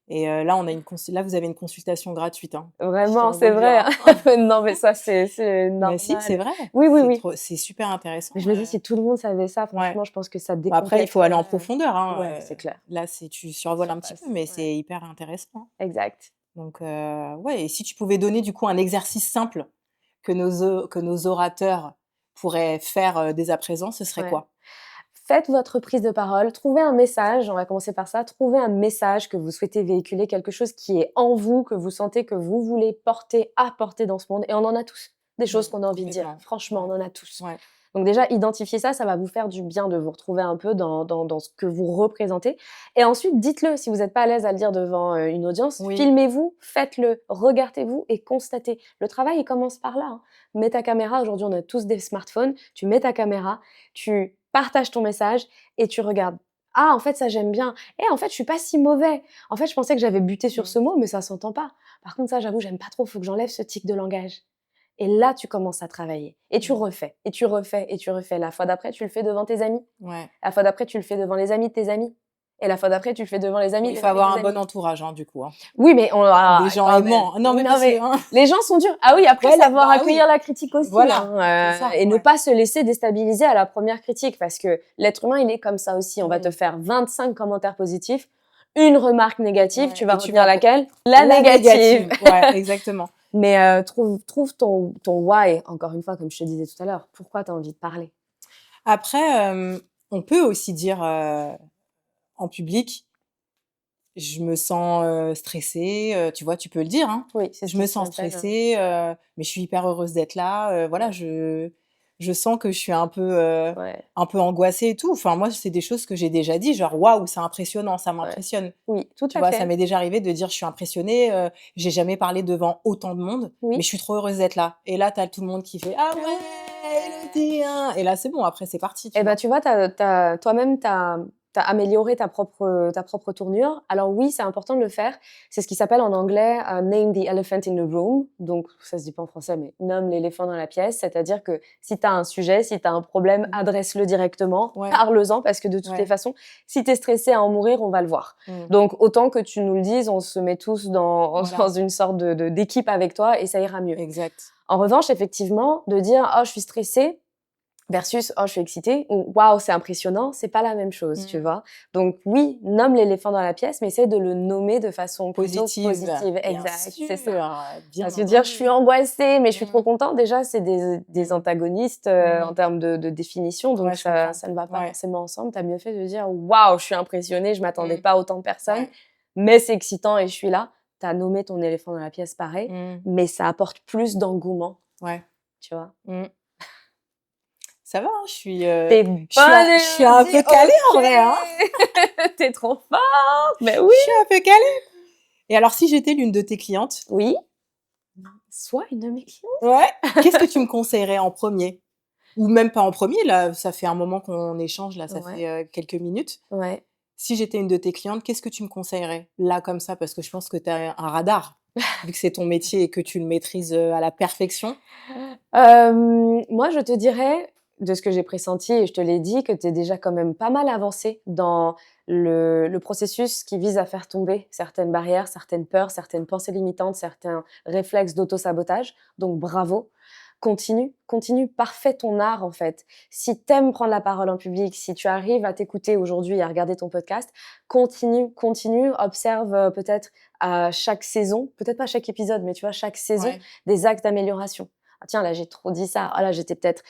et là on a là vous avez une consultation gratuite, hein. Je tiens Vraiment, à vous c'est le dire, vrai, hein. hein. Non, mais ça, c'est Mais si, c'est normal. vrai, Oui, oui, oui. c'est super intéressant, Mais je me dis, si tout le monde savait ça, ouais. franchement, je pense que ça Bah, après il faut aller en décomplexerait, profondeur, hein, ouais, c'est clair. là c'est tu survoles Ça un petit peu passe, mais ouais. c'est hyper intéressant, hein. Exact. Donc ouais et si tu pouvais donner du coup un exercice simple que nos orateurs pourraient faire, dès à présent, ce serait Ouais. quoi? Faites votre prise de parole, trouvez un message, on va commencer par ça, trouvez un message que vous souhaitez véhiculer, quelque chose qui est en vous, que vous sentez que vous voulez porter, apporter dans ce monde et on en a tous, des choses qu'on a envie de dire. Complètement. Franchement, Ouais, on en a tous. ouais. Donc déjà, identifier ça, ça va vous faire du bien de vous retrouver un peu dans ce que vous représentez et ensuite dites-le si vous n'êtes pas à l'aise à le dire devant, une audience, Oui. filmez-vous, faites-le, regardez-vous et constatez. Le travail, il commence par là, hein. Mets ta caméra, aujourd'hui on a tous des smartphones, tu mets ta caméra, tu partages ton message et tu regardes. «Ah en fait ça j'aime bien. Eh en fait je suis pas si mauvais. En fait je pensais que j'avais buté sur Mmh. ce mot mais ça s'entend pas. Par contre ça j'avoue j'aime pas trop, faut que j'enlève ce tic de langage». Et là, tu commences à travailler et tu Mmh. refais et tu refais et tu refais. La fois d'après, tu le fais devant tes amis. Ouais. La fois d'après, tu le fais devant les amis de tes amis et la fois d'après, tu le fais devant les Oui, amis il des faut amis avoir de un tes bon amis. entourage, hein, du coup, hein. Oui, mais Des gens quand même. aimants. Non, mais Non, parce que, mais hein, les gens sont durs. Ah oui, après voilà, savoir bah oui, accueillir la critique aussi, voilà, c'est hein, ça, et ne ouais. pas se laisser déstabiliser à la première critique parce que l'être humain, il est comme ça aussi. On va te Mmh. faire 25 commentaires positifs, une remarque négative, Ouais tu vas et tu retenir vas laquelle? La la négative. négative, ouais, exactement. Mais trouve ton why, encore une fois, comme je te disais tout à l'heure. Pourquoi tu as envie de parler? Après, on peut aussi dire, en public: «Je me sens, stressée», tu vois? Tu peux le dire, hein. Oui, c'est ce «Je qui me sens s'appelle, stressée, mais je suis hyper heureuse d'être là, voilà, ouais, je sens que je suis ouais, un peu angoissée et tout». Enfin, moi, c'est des choses que j'ai déjà dit, genre: «Waouh, c'est impressionnant, ça ouais. m'impressionne». Oui, tout Tu à vois? Ça fait. m'est déjà arrivé de dire: «Je suis impressionnée, j'ai jamais parlé devant autant de monde, mais Oui. je suis trop heureuse d'être là» et là, tu as tout le monde qui fait: «Ah Ah ouais, ouais! Élodie, hein» et là, c'est bon, après c'est parti, Et tu bah, vois? tu vois, toi-même, tu as amélioré ta propre tournure. Alors oui, c'est important de le faire. C'est ce qui s'appelle en anglais, «name the elephant in the room». Donc ça se dit pas en français, mais nomme l'éléphant dans la pièce. C'est-à-dire que si tu as un sujet, si tu as un problème, Mmh. adresse-le directement, Ouais, parle-en parce que de toutes les ouais. façons, si tu es stressé à en mourir, on va le voir. Mmh. Donc autant que tu nous le dises, on se met tous dans dans Voilà, une sorte de d'équipe avec toi et ça ira mieux. exact. En revanche, effectivement, de dire: «Oh, je suis stressée», versus «Oh, je suis excitée» ou «Waouh, c'est impressionnant», c'est pas la même chose, tu Mmh. vois? Donc oui, nomme l'éléphant dans la pièce, mais essaie de le nommer de façon plutôt Positive, positive. bien Exact, c'est ça. sûr, bien Parce que dire: «Je suis entendu. angoissée, mais je suis trop Mmh. contente», déjà, c'est des Mmh. antagonistes, en Mmh. termes de définition, donc Ouais, je ça comprends. ça ne va pas Ouais. forcément ensemble. Tu as mieux fait de dire: «Waouh, je suis impressionnée, je m'attendais Mmh. pas à autant de personnes, Ouais. mais c'est excitant et je suis là». Tu as nommé ton éléphant dans la pièce pareil, Mmh. mais ça apporte plus d'engouement, Ouais. tu vois? Mmh. Ça va, hein, Tu es bonne je suis un Élodie, peu calée en vrai, hein. OK! Tu es trop forte! Mais oui! Je suis un peu calée. Et alors si j'étais l'une de tes clientes, Oui, sois une de mes clientes. ouais, qu'est-ce que tu me conseillerais en premier? Ou même pas en premier, là, ça fait un moment qu'on échange, là, ça Ouais, fait, quelques minutes. ouais. Si j'étais une de tes clientes, qu'est-ce que tu me conseillerais? Là, comme ça, parce que je pense que tu as un radar, vu que c'est ton métier et que tu le maîtrises, à la perfection. Moi, je te dirais, de ce que j'ai pressenti et je te l'ai dit, que tu es déjà quand même pas mal avancée dans le processus qui vise à faire tomber certaines barrières, certaines peurs, certaines pensées limitantes, certains réflexes d'auto-sabotage. Donc bravo. Continue, continue, parfait ton art en fait. Si t'aimes prendre la parole en public, si tu arrives à t'écouter aujourd'hui et à regarder ton podcast, continue, continue, observe peut-être à chaque saison, peut-être pas chaque épisode, mais tu vois, chaque saison, Ouais. des axes d'amélioration. Ah tiens, là, j'ai trop dit ça. Ah là, j'étais peut-être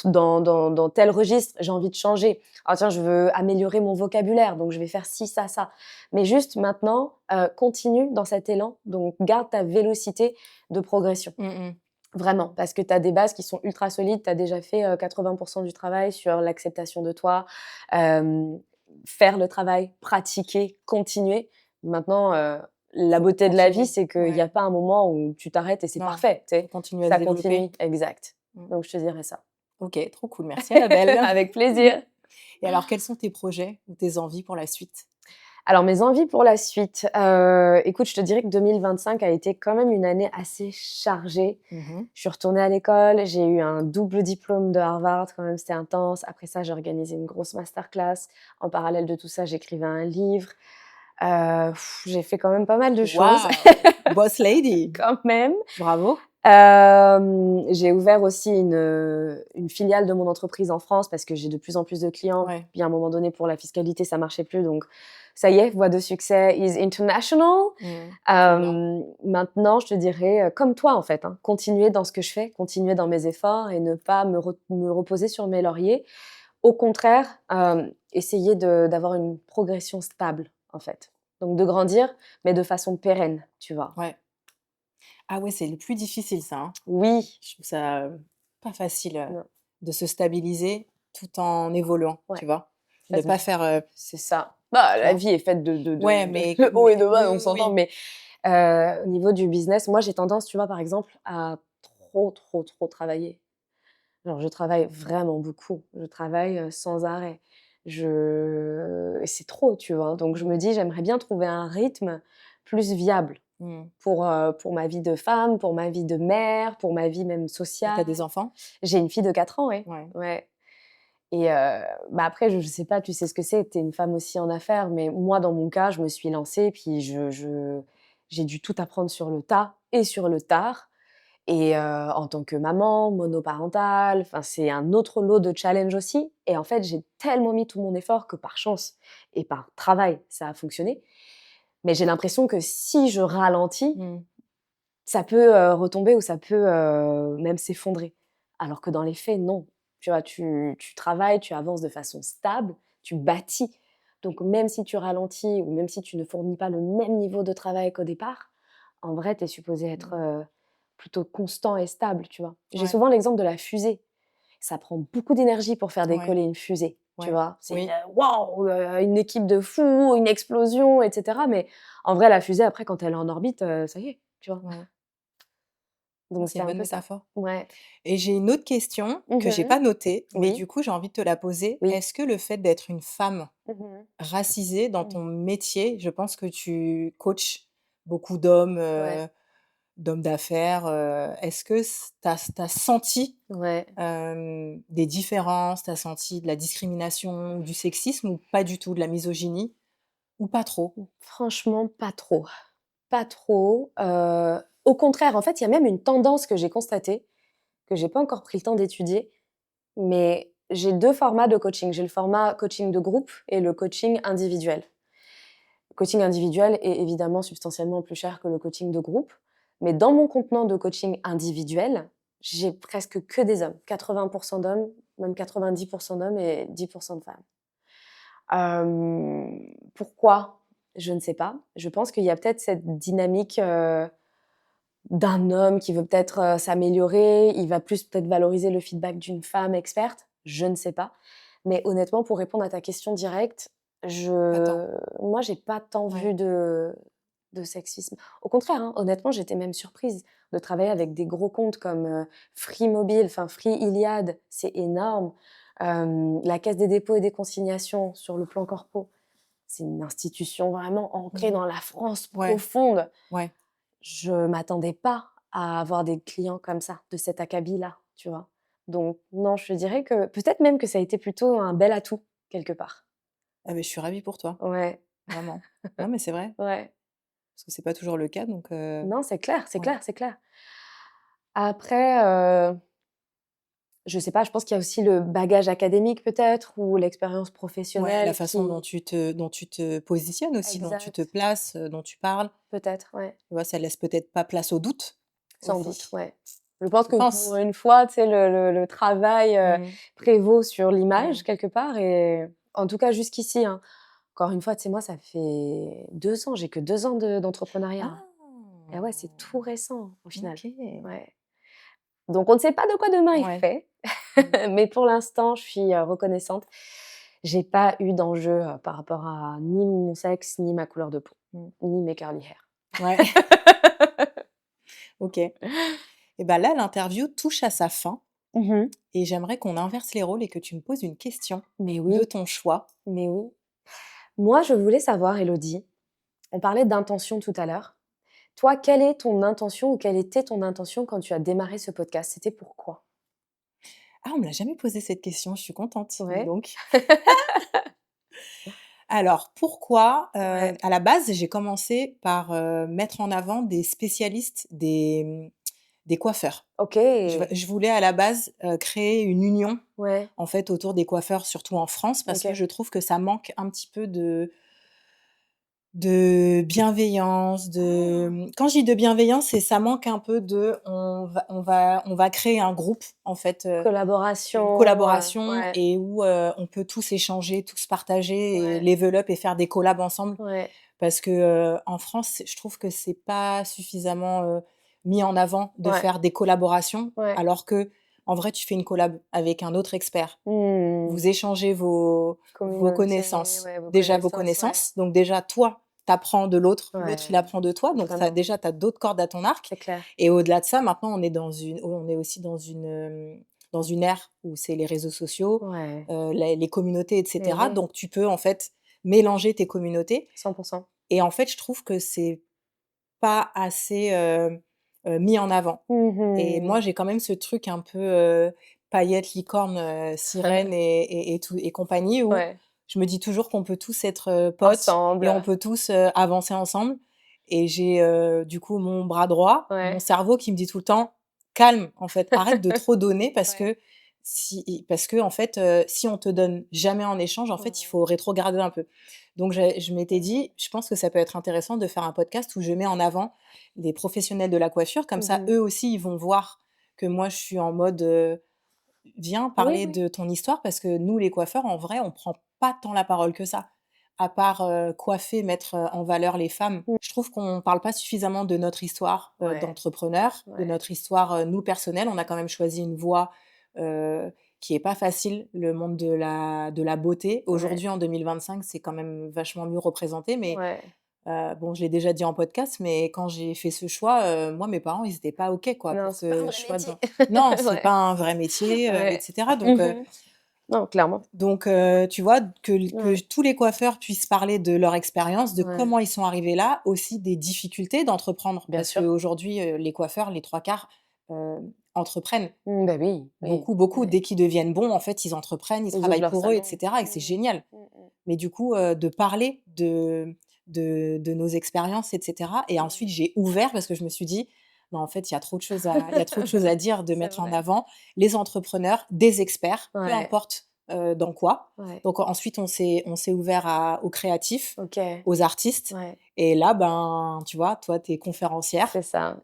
dans tel registre, j'ai envie de changer. Ah tiens, je veux améliorer mon vocabulaire, donc je vais faire ci, ça, ça. Mais juste maintenant, continue dans cet élan, donc garde ta vélocité de progression. Mmh. Vraiment, parce que tu as des bases qui sont ultra solides. Tu as déjà fait 80% du travail sur l'acceptation de toi, hem, faire le travail, pratiquer, continuer. Maintenant, la Faut beauté de la vie, continuer. c'est qu'il y Ouais. a pas un moment où tu t'arrêtes et c'est Non, parfait, tu faut sais? continuer à se Ça développer. continue, exact. Mmh. Donc je te dirais ça. OK, trop cool. Merci Annabelle. Avec plaisir. Et alors, quels sont tes projets ou tes envies pour la suite? Alors mes envies pour la suite, écoute, je te dirais que 2025 a été quand même une année assez chargée. Mmh. Je suis retournée à l'école, j'ai eu un double diplôme de Harvard, quand même, c'était intense. Après ça, j'ai organisé une grosse masterclass. En parallèle de tout ça, j'écrivais un livre. J'ai fait quand même pas mal de choses Waouh! Boss lady! quand même. Bravo. J'ai ouvert aussi une filiale de mon entreprise en France parce que j'ai de plus en plus de clients. Ouais. Puis à un moment donné, pour la fiscalité, ça marchait plus. Donc ça y est, voie de succès is international. Trop bien. Maintenant, je te dirais, comme toi en fait, hein, continuer dans ce que je fais, continuer dans mes efforts et ne pas me reposer sur mes lauriers. Au contraire, essayer d'avoir une progression stable en fait. Donc de grandir, mais de façon pérenne, tu vois? Ouais. Ah ouais, c'est le plus difficile ça, hein. Oui. Je trouve ça, pas facile, Non. de se stabiliser tout en évoluant, tu Ouais. vois? De Parce que pas faire, c'est ça. Bah, tu la vois? vie est faite de Ouais, mais de haut et de oui, bas, on oui, s'entend, oui. mais au niveau du business, moi, j'ai tendance, tu vois, par exemple, à trop, trop, trop travailler. Genre, je travaille vraiment beaucoup. Je travaille, sans arrêt. Et c'est trop, tu vois? Donc je me dis: «J'aimerais bien trouver un rythme plus viable Mmh. pour ma vie de femme, pour ma vie de mère, pour ma vie même Et tu sociale». des enfants? J'ai une fille de 4 ans, ouais. Ouais. Ouais. Et bah, après je sais pas, tu sais ce que c'est, tu es une femme aussi en affaires, mais moi dans mon cas, je me suis lancée puis j'ai dû tout apprendre sur le tas et sur le tard et en tant que maman monoparentale, enfin c'est un autre lot de challenge aussi et en fait, j'ai tellement mis tout mon effort que par chance et par travail, ça a fonctionné. Mais j'ai l'impression que si je ralentis, Mmh. ça peut, retomber ou ça peut, même s'effondrer. Alors que dans les faits, non. Tu vois, tu travailles, tu avances de façon stable, tu bâtis. Donc même si tu ralentis ou même si tu ne fournis pas le même niveau de travail qu'au départ, en vrai, tu es supposé être, Mmh. plutôt constant et stable, tu vois? J'ai Ouais, souvent l'exemple de la fusée. Ça prend beaucoup d'énergie pour faire ouais, décoller une fusée, tu ouais. vois? C'est, Oui. waouh, une équipe de fous, une explosion et cetera, mais en vrai, la fusée après quand elle est en orbite, ça y est, tu vois? Ouais. Ah, Donc c'est c'est une un bonne peu ça. métaphore. Ouais. Et j'ai une autre question que j'ai Mmh. pas notée, mais Oui, du coup, j'ai envie de te la poser. oui. Est-ce que le fait d'être une femme Mmh. racisée dans Mmh. ton métier, je pense que tu coaches beaucoup d'hommes, Ouais, d'hommes d'affaires, est-ce que tu as senti, ouais. des différences? Tu as senti de la discrimination ou du sexisme ou pas du tout, de la misogynie ou pas trop? Franchement, pas trop. Pas trop, au contraire, en fait, il y a même une tendance que j'ai constatée, que j'ai pas encore pris le temps d'étudier, mais j'ai 2 formats de coaching. J'ai le format coaching de groupe et le coaching individuel. Le coaching individuel est évidemment substantiellement plus cher que le coaching de groupe, mais dans mon contenant de coaching individuel, j'ai presque que des hommes. 80 d'hommes, même 90 d'hommes et 10 de femmes. Pourquoi? Je ne sais pas. Je pense qu'il y a peut-être cette dynamique, d'un homme qui veut peut-être, s'améliorer. Il va plus peut-être valoriser le feedback d'une femme experte. Je ne sais pas. Mais honnêtement, pour répondre à ta question directe, Pas tant. moi, j'ai pas tant Ouais. vu de sexisme. Au contraire, hein, honnêtement, j'étais même surprise de travailler avec des gros comptes comme, Free Mobile, enfin Free Iliad, c'est énorme. La Caisse des dépôts et des consignations sur le plan corpo, c'est une institution vraiment ancrée Mmh. dans la France Ouais, profonde. ouais. Je m'attendais pas à avoir des clients comme ça, de cet acabit-là, tu vois? Donc non, je dirais que peut-être même que ça a été plutôt un bel atout, quelque part. Ah beh, je suis ravie pour toi, Ouais, vraiment. Non, mais c'est vrai, ouais. parce que c'est pas toujours le cas donc Non, c'est clair, c'est ouais. clair, c'est clair. Après, je sais pas, je pense qu'il y a aussi le bagage académique peut-être ou l'expérience Ouais, la professionnelle façon qui dont tu te positionnes aussi, dont tu te exact, places, dont tu parles, peut-être, ouais. tu vois? Ça laisse peut-être pas place au doute Sans doute, aussi. ouais. Je pense Je que pense. pour une fois, tu sais, le travail Mmh. prévaut sur l'image Mmh. quelque part et en tout cas jusqu'ici, hein. Encore une fois, tu sais, moi, ça fait 2 ans, j'ai que 2 ans d'entrepreneuriat, hein. Ah! Et ouais, c'est tout récent au final. OK. Ouais. Donc on ne sait pas de quoi demain est Ouais. fait, Mmh. mais pour l'instant, je suis, reconnaissante. J'ai pas eu d'enjeu, par rapport à ni mon sexe, ni ma couleur de peau, Mmh. ni mes curly hair. Ouais, OK. Et bah, là, l'interview touche à sa fin Mmh. et j'aimerais qu'on inverse les rôles et que tu me poses une question Mais de oui, ton choix. mais oui. Moi, je voulais savoir, Élodie, on parlait d'intention tout à l'heure. Toi, quelle est ton intention ou quelle était ton intention quand tu as démarré ce podcast? C'était pourquoi? Ah, on me l'a jamais posé cette question, je suis contente, dis Ouais, donc. Alors pourquoi? ouais. À la base, j'ai commencé par, mettre en avant des spécialistes des coiffeurs. OK. Je voulais à la base, créer une union, Ouais, en fait, autour des coiffeurs, surtout en France, parce que OK. je trouve que ça manque un petit peu de bienveillance, Ah! quand je dis de bienveillance, c'est ça manque un peu de on va créer un groupe, en fait, une Collaboration, collaboration ouais, et où, on peut tous échanger, tous partager et ouais, level up et faire des collabs ensemble. ouais, Parce que, en France, je trouve que c'est pas suffisamment, mis en avant de ouais, faire des collaborations, ouais. alors que en vrai, tu fais une collab avec un autre expert. Mmh. Vous échangez vos Communauté, connaissances, ouais, vos déjà vos connaissances, ouais. connaissances, donc déjà toi, tu apprends de l'autre, l'autre il Ouais, apprend de toi, donc vraiment, tu as d'autres cordes à ton arc c'est clair. et au-delà de ça, maintenant on est aussi dans une ère où c'est les réseaux sociaux, Ouais, les communautés et mais cetera, oui, donc tu peux en fait mélanger tes communautés 100%. et en fait, je trouve que c'est pas assez, mis en avant Mmh et moi, mh. j'ai quand même ce truc un peu, paillettes, licorne, sirène et tout et compagnie où Ouais, je me dis toujours qu'on peut tous être, potes et on ensemble, peut tous, avancer ensemble et j'ai, du coup, mon bras droit, mon ouais. cerveau qui me dit tout le temps: «Calme, en fait, arrête de trop donner Ouais, parce que en fait, si on te donne jamais en échange, en fait, il ouais. faut rétrograder un peu». Donc je m'étais dit: «Je pense que ça peut être intéressant de faire un podcast où je mets en avant des professionnels de la coiffure, comme Mmh ça, mh. eux aussi, ils vont voir que moi, je suis en mode, viens Oui, parler oui. de ton histoire parce que nous, les coiffeurs, en vrai, on prend pas tant la parole que ça. À part, coiffer, mettre, en valeur les femmes, Mmh. je trouve qu'on parle pas suffisamment de notre histoire, Ouais, d'entrepreneur, de ouais, notre histoire, nous, personnelle. On a quand même choisi une voie, qui est pas facile, le monde de la beauté. ouais, Aujourd'hui, en 2025, c'est quand même vachement mieux représenté, mais ouais. bon, je l'ai déjà dit en podcast, mais quand j'ai fait ce choix, moi, mes parents, ils étaient pas OK, quoi, Non, pour c'est pas un que je vrai sois métier. dans non, c'est Ouais, pas un vrai métier, et ouais. cetera. Mmh mh. Non, clairement. Tu vois, que Ouais, tous les coiffeurs puissent parler de leur expérience, de ouais, comment ils sont arrivés là, aussi des difficultés d'entreprendre. bien Parce sûr. qu'aujourd'hui, les coiffeurs, les 3 quarts, entreprennent. Mmh, bah, oui, oui, Beaucoup, beaucoup. ouais. Dès qu'ils deviennent bons, en fait, ils entreprennent, ils Ils ouvrent travaillent leur pour eux et salon. cetera et Mmh c'est mh. génial. Mmh mh. Mais du coup, de parler de nos expériences et cetera et ensuite Ouais. j'ai ouvert parce que je me suis dit: «Bah, en fait, il y a trop de choses à dire, de C'est mettre en vrai. avant les entrepreneurs, des experts, peu Ouais, importe, dans quoi». ouais. Donc ensuite on s'est ouvert à aux créatifs, OK. aux artistes Ouais, et là, ben, tu vois, toi, tu es conférencière, c'est ça.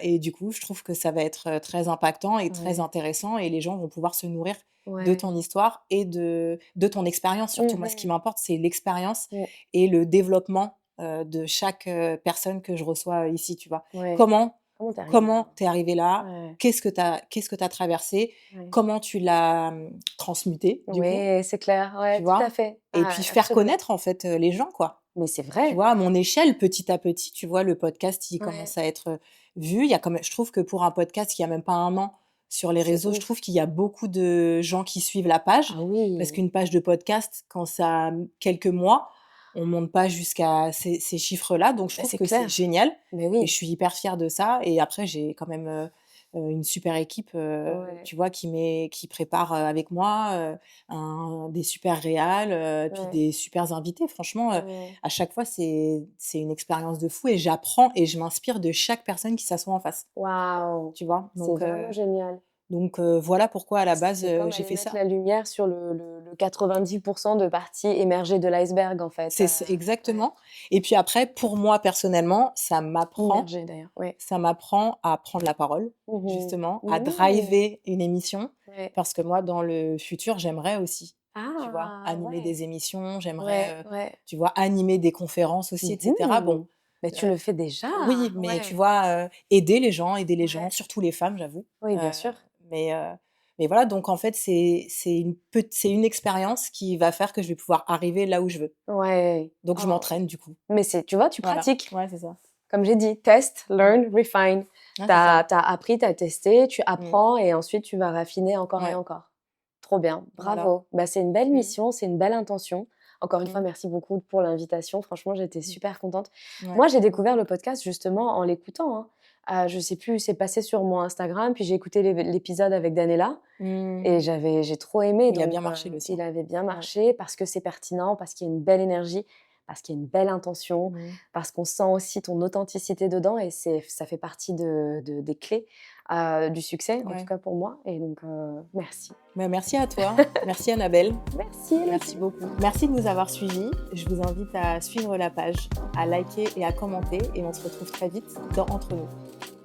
et du coup, je trouve que ça va être, très impactant et très Ouais, intéressant et les gens vont pouvoir se nourrir de ouais. ton histoire et de ton expérience surtout. Mmh Moi, ce qui mh. m'importe, c'est l'expérience Mmh. et le développement, de chaque, personne que je reçois, ici, tu vois? Ouais. Comment Comment tu es arrivée là? comment tu es arrivé là? Ouais, Qu'est-ce que tu as traversé? ouais. Comment tu l'as, transmuté, du coup, Oui, c'est clair, tu ouais, tout à vois? fait. Et Ah, puis faire absolument. connaître, en fait, les gens, quoi. Mais c'est Tu vrai. vois, à mon échelle, petit à petit, tu vois, le podcast, il Ouais, commence à être, vu. Il y a quand même je trouve que pour un podcast qui a même pas un an sur les c'est réseaux, je trouve ouf. qu'il y a beaucoup de gens qui suivent la page. Ah Parce oui, qu'une page de podcast, quand ça a, quelques mois, on monte pas jusqu'à ces chiffres-là. Donc je bah, trouve c'est que c'est clair. génial Mais et oui, je suis hyper fière de ça et après j'ai quand même, une super équipe, ouais, tu vois, qui prépare, avec moi, un des super réals, puis ouais, des supers invités. Franchement, ouais. à chaque fois, c'est une expérience de fou et j'apprends et je m'inspire de chaque personne qui s'assoit en face, Waouh! tu vois? C'est Donc vraiment génial. Donc voilà pourquoi à la base, C'est comme j'ai aller fait mettre ça. la lumière sur le 90 de parties émergées de l'iceberg, en fait, ouais. Exactement. Et puis après, pour moi personnellement, Immergées d'ailleurs, ouais. ça m'apprend à prendre la parole, Mmh justement, mh. à Mmh. driver une émission. Ouais. Parce que moi, dans le futur, j'aimerais aussi, tu vois, Ah animer ouais! des émissions, Ouais, j'aimerais, ouais. tu vois, animer des conférences aussi, et cetera. Bon, Mmh. Mais heu, tu le fais déjà? oui, mais tu Ouais, vois, aider les gens, ouais. surtout les femmes, j'avoue. Oui, bien Heu, sûr. mais voilà, donc en fait, c'est une expérience qui va faire que je vais pouvoir arriver là où je veux. Ouais. Donc je Oh, m'entraîne du coup. mais c'est tu vois, tu Voilà. pratiques. Ouais, c'est ça. Comme j'ai dit, test, Mmh. learn, refine. Ouais, Tu c'est ça. as appris, tu as testé, tu Mmh. apprends et ensuite tu vas raffiner encore et Ouais, encore. Trop bien, voilà. bravo. Bah, c'est une belle Mmh. mission, c'est une belle intention. Encore une fois, Mmh. merci beaucoup pour l'invitation. Franchement, j'étais Mmh. super contente. Ouais, Moi, j'ai merci découvert beaucoup. le podcast justement en l'écoutant, hein. Je sais plus, c'est passé sur mon Instagram, puis j'ai écouté l'épisode avec Daniela Mmh. et j'ai trop aimé Il a bien donc marché le il sien. avait bien Ouais. marché parce que c'est pertinent, parce qu'il y a une belle énergie, parce qu'il y a une belle intention, Mmh. parce qu'on sent aussi ton authenticité dedans et ça fait partie des clés, du succès, en tout Ouais. cas pour moi et donc merci. Bah, merci à toi. Merci Annabelle. Merci Merci Elodie. beaucoup. Merci de nous avoir suivis. Je vous invite à suivre la page, à liker et à commenter, et on se retrouve très vite dans Entre nous.